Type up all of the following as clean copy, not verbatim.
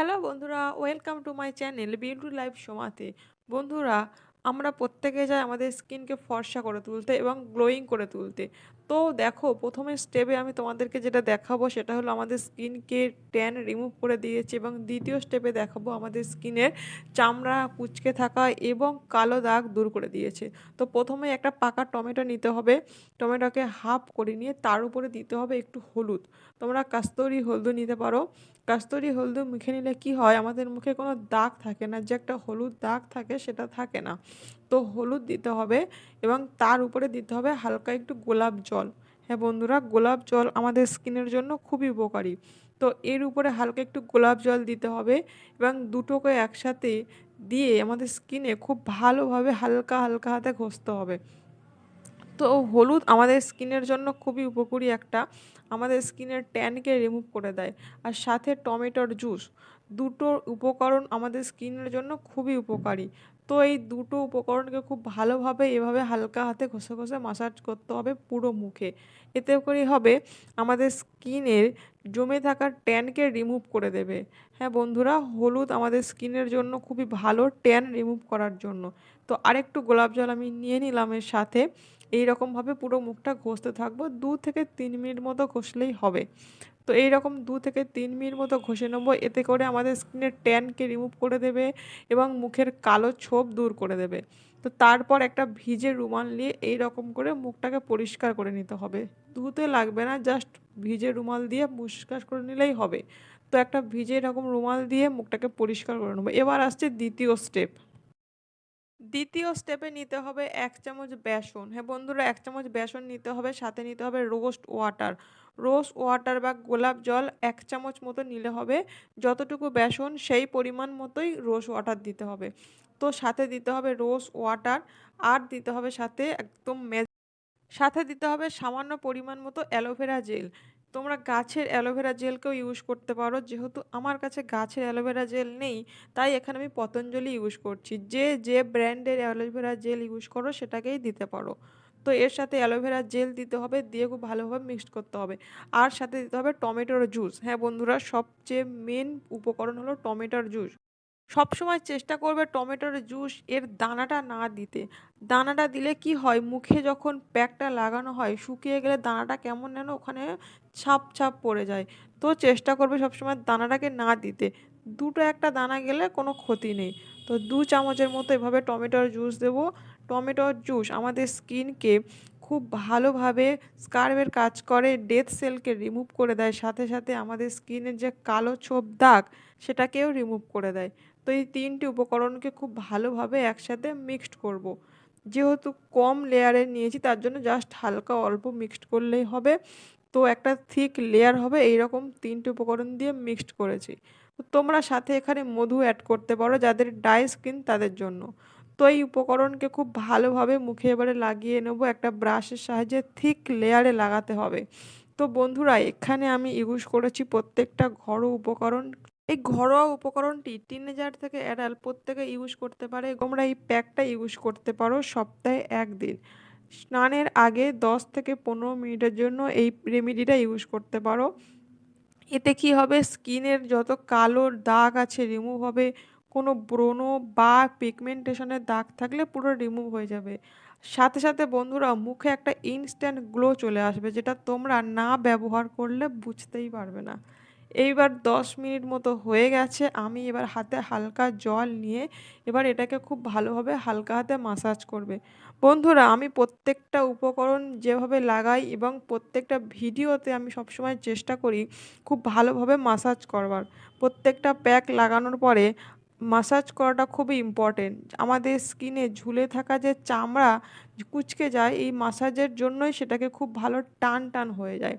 Hello বন্ধুরা, welcome to my channel beauty life সোমাতে। বন্ধুরা, আমরা প্রত্যেকে চাই আমাদের স্কিনকে ফর্সা করে তুলতে এবং গ্লোয়িং করে তুলতে। তো দেখো, প্রথমে স্টেপে আমি তোমাদেরকে যেটা দেখাবো সেটা হলো আমাদের স্কিনকে ট্যান রিমুভ করে দিয়েছে, এবং দ্বিতীয় স্টেপে দেখাবো আমাদের স্কিনের চামড়া কুঁচকে থাকা এবং কালো দাগ দূর করে দিয়েছে। তো প্রথমে একটা পাকা টমেটো নিতে হবে। টমেটোকে হাফ করে নিয়ে তার উপরে দিতে হবে একটু হলুদ। তোমরা কাস্তরি হলুদ নিতে পারো। কাস্তরি হলুদ মুখে নিলে কি হয়, আমাদের মুখে কোনো দাগ থাকে না, যে একটা হলুদ দাগ থাকে সেটা থাকে না। তো হলুদ দিতে হবে এবং তার উপরে দিতে হবে হালকা একটু গোলাপ জল। হ্যাঁ বন্ধুরা, গোলাপ জল আমাদের স্কিনের জন্য খুবই উপকারী। তো এর উপরে হালকা একটু গোলাপ জল দিতে হবে এবং দুটোকে একসাথে দিয়ে আমাদের স্কিনে খুব ভালোভাবে হালকা হালকা হাতে ঘষতে হবে। তো হলুদ আমাদের স্কিনের জন্য খুবই উপকারী একটা, আমাদের স্কিনের ট্যানকে রিমুভ করে দেয়। আর সাথে টমেটোর জুস, দুটো উপকরণ আমাদের স্কিনের জন্য খুবই উপকারী। তো এই দুটো উপকরণকে খুব ভালোভাবে এভাবে হালকা হাতে ঘষে ঘষে মাসাজ করতে হবে পুরো মুখে। এতে করে হবে আমাদের স্কিনের জমে থাকা ট্যানকে রিমুভ করে দেবে। হ্যাঁ বন্ধুরা, হলুদ আমাদের স্কিনের জন্য খুবই ভালো ট্যান রিমুভ করার জন্য। তো আরেকটু গোলাপ জল আমি নিয়ে নিলাম এর সাথে। এইরকমভাবে পুরো মুখটা ঘষতে থাকবো, 2 থেকে 3 মিনিট মতো ঘষলেই হবে। তো এইরকম 2 থেকে 3 মিনিট মতো ঘষে নেবো, এতে করে আমাদের স্কিনের ট্যানকে রিমুভ করে দেবে এবং মুখের কালো ছোপ দূর করে দেবে। তো তারপর একটা ভিজে রুমাল নিয়ে এইরকম করে মুখটাকে পরিষ্কার করে নিতে হবে। ধুতে লাগবে না, জাস্ট ভিজে রুমাল দিয়ে পরিষ্কার করে নিলেই হবে। তো একটা ভিজে এরকম রুমাল দিয়ে মুখটাকে পরিষ্কার করে নেবো। এবার আসছে দ্বিতীয় স্টেপ। দ্বিতীয় স্টেপে নিতে হবে 1 চামচ বেসন। হ্যাঁ বন্ধুরা, 1 চামচ বেসন নিতে হবে, সাথে নিতে হবে রোস্ট ওয়াটার। রোস্ট ওয়াটার বা গোলাপ জল 1 চামচ মতো নিলে হবে। যতটুকু বেসন সেই পরিমাণ মতোই রোজ ওয়াটার দিতে হবে। তো সাথে দিতে হবে রোজ ওয়াটার, আর দিতে হবে সাথে একদম সাথে দিতে হবে সামান্য পরিমাণ মতো অ্যালোভেরা জেল। তোমরা গাছের অ্যালোভেরা জেলকেও ইউজ করতে পারো, যেহেতু আমার কাছে গাছের অ্যালোভেরা জেল নেই তাই এখানে আমি পতঞ্জলি ইউজ করছি। যে যে ব্র্যান্ডের অ্যালোভেরা জেল ইউজ করো সেটাকেই দিতে পারো। তো এর সাথে অ্যালোভেরা জেল দিতে হবে, দিয়ে খুব ভালোভাবে মিক্সড করতে হবে। আর সাথে দিতে হবে টমেটোর জুস। হ্যাঁ বন্ধুরা, সবচেয়ে মেন উপকরণ হলো টমেটোর জুস। সবসময় চেষ্টা করবে টমেটোর জুস এর দানাটা না দিতে। দানাটা দিলে কি হয়, মুখে যখন প্যাকটা লাগানো হয় শুকিয়ে গেলে দানাটা কেমন যেন ওখানে ছাপ ছাপ পড়ে যায়। তো চেষ্টা করবে সবসময় দানাটাকে না দিতে। দুটো একটা দানা গেলে কোনো ক্ষতি নেই। তো 2 চামচের মতো এভাবে টমেটোর জুস দেবো। টমেটোর জুস আমাদের স্কিনকে খুব ভালোভাবে স্কার্বের কাজ করে, ডেড সেলকে রিমুভ করে দেয়, সাথে সাথে আমাদের স্কিনের যে কালো ছোপ দাগ সেটাকেও রিমুভ করে দেয়। তো এই 3টি উপকরণকে খুব ভালোভাবে একসাথে মিক্সড করব। যেহেতু কম লেয়ারে নিয়েছি তার জন্য জাস্ট হালকা অল্প মিক্সড করলেই হবে। তো একটা থিক লেয়ার হবে, এইরকম 3টে উপকরণ দিয়ে মিক্সড করেছি। তো তোমরা সাথে এখানে মধু অ্যাড করতে পারো যাদের ড্রাই স্কিন তাদের জন্য। তো এই উপকরণকে খুব ভালোভাবে মুখে এবারে লাগিয়ে নেবো, একটা ব্রাশের সাহায্যে থিক লেয়ারে লাগাতে হবে। তো বন্ধুরা, এখানে আমি ইউজ করেছি প্রত্যেকটা ঘরোয়া উপকরণ। এই ঘরোয়া উপকরণটি টিনেজার থেকে অ্যাডাল্ট প্রত্যেকে ইউজ করতে পারে। তোমরা এই প্যাকটা ইউজ করতে পারো সপ্তাহে 1 দিন। স্নানের আগে 10 থেকে 15 মিনিটের জন্য এই রেমেডিটা ইউজ করতে পারো। এতে কি হবে, স্কিনের যত কালো দাগ আছে রিমুভ হবে। কোনো ব্রণ বা পিগমেন্টেশনের দাগ থাকলে পুরো রিমুভ হয়ে যাবে। সাথে সাথে বন্ধুরা, মুখে একটা ইনস্ট্যান্ট গ্লো চলে আসবে, যেটা তোমরা না ব্যবহার করলে বুঝতেই পারবে না। এইবার 10 মিনিট মতো হয়ে গেছে, আমি এবার হাতে হালকা জল নিয়ে এবার এটাকে খুব ভালোভাবে হালকা হাতে মাসাজ করবে। বন্ধুরা, আমি প্রত্যেকটা উপকরণ যেভাবে লাগাই এবং প্রত্যেকটা ভিডিওতে আমি সবসময় চেষ্টা করি খুব ভালোভাবে মাসাজ করবার। প্রত্যেকটা প্যাক লাগানোর পরে মাসাজ করাটা খুবই ইম্পর্টেন্ট। আমাদের স্কিনে ঝুলে থাকা যে চামড়া কুঁচকে যায়, এই মাসাজের জন্যই সেটাকে খুব ভালো টান টান হয়ে যায়।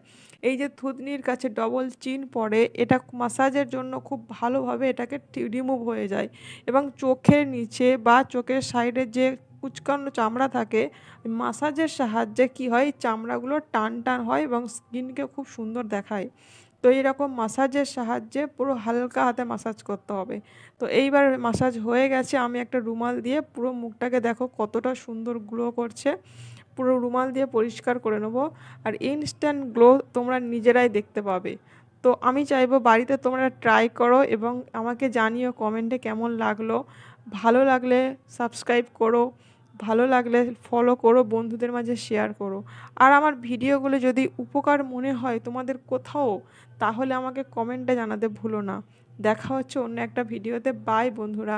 এই যে থুতনির কাছে ডবল চিন পড়ে, এটা মাসাজের জন্য খুব ভালোভাবে এটাকে রিমুভ হয়ে যায়। এবং চোখের নিচে বা চোখের সাইডে যে কুচকানো চামড়া থাকে, মাসাজের সাহায্যে কি হয়, চামড়াগুলো টান টান হয় এবং স্কিনকে খুব সুন্দর দেখায়। তো এইরকম মাসাজের সাহায্যে পুরো হালকা হাতে মাসাজ করতে হবে। তো এইবার মাসাজ হয়ে গেছে, আমি একটা রুমাল দিয়ে পুরো মুখটাকে দেখো কতটা সুন্দর গ্লো করছে। পুরো রুমাল দিয়ে পরিষ্কার করে নেবো। আর ইনস্ট্যান্ট গ্লো তোমরা নিজেরাই দেখতে পাবে। তো আমি চাইবো বাড়িতে তোমরা ট্রাই করো এবং আমাকে জানিও কমেন্টে কেমন লাগলো। ভালো লাগলে সাবস্ক্রাইব করো, ভালো লাগলে ফলো করো, বন্ধুদের মাঝে শেয়ার করো। আর আমার ভিডিওগুলো যদি উপকার মনে হয় তোমাদের কোথাও, তাহলে আমাকে কমেন্টে জানাতে ভুলো না। দেখা হচ্ছে অন্য একটা ভিডিওতে। বাই বন্ধুরা।